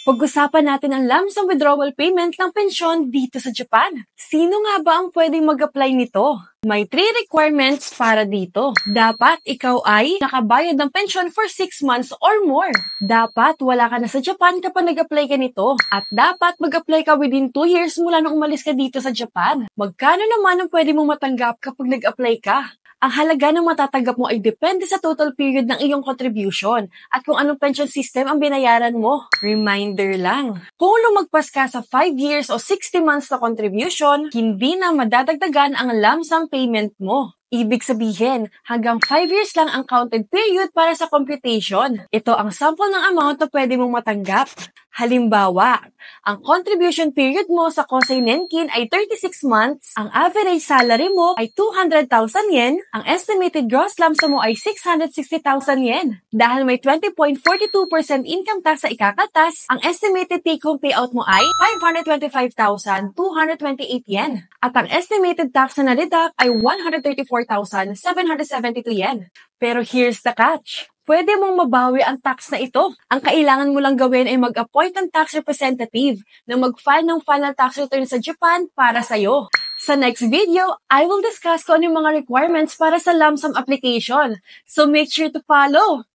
Pag-usapan natin ang lump sum withdrawal payment ng pensyon dito sa Japan. Sino nga ba ang pwedeng mag-apply nito? May 3 requirements para dito. Dapat ikaw ay nakabayad ng pensyon for 6 months or more. Dapat wala ka na sa Japan kapag nag-apply ka nito. At dapat mag-apply ka within 2 years mula nung umalis ka dito sa Japan. Magkano naman ang pwede mong matanggap kapag nag-apply ka? Ang halaga ng matatanggap mo ay depende sa total period ng iyong contribution at kung anong pension system ang binayaran mo. Reminder lang, kung lumagpas ka sa 5 years o 60 months na contribution, hindi na madadagdagan ang lump sum payment mo. Ibig sabihin, hanggang 5 years lang ang counted period para sa computation. Ito ang sample ng amount na pwede mong matanggap. Halimbawa, ang contribution period mo sa Kosei Nenkin ay 36 months, ang average salary mo ay 200,000 yen, ang estimated gross lump sum mo ay 660,000 yen. Dahil may 20.42% income tax sa ikakatas, ang estimated take-home payout mo ay 525,228 yen. At ang estimated tax na na-deduct ay 134,772 yen. Pero here's the catch. Pwede mong mabawi ang tax na ito. Ang kailangan mo lang gawin ay mag-appoint ng tax representative na mag-file ng final tax return sa Japan para sa'yo. Sa next video, I will discuss kung ano yung mga requirements para sa lump sum application. So make sure to follow!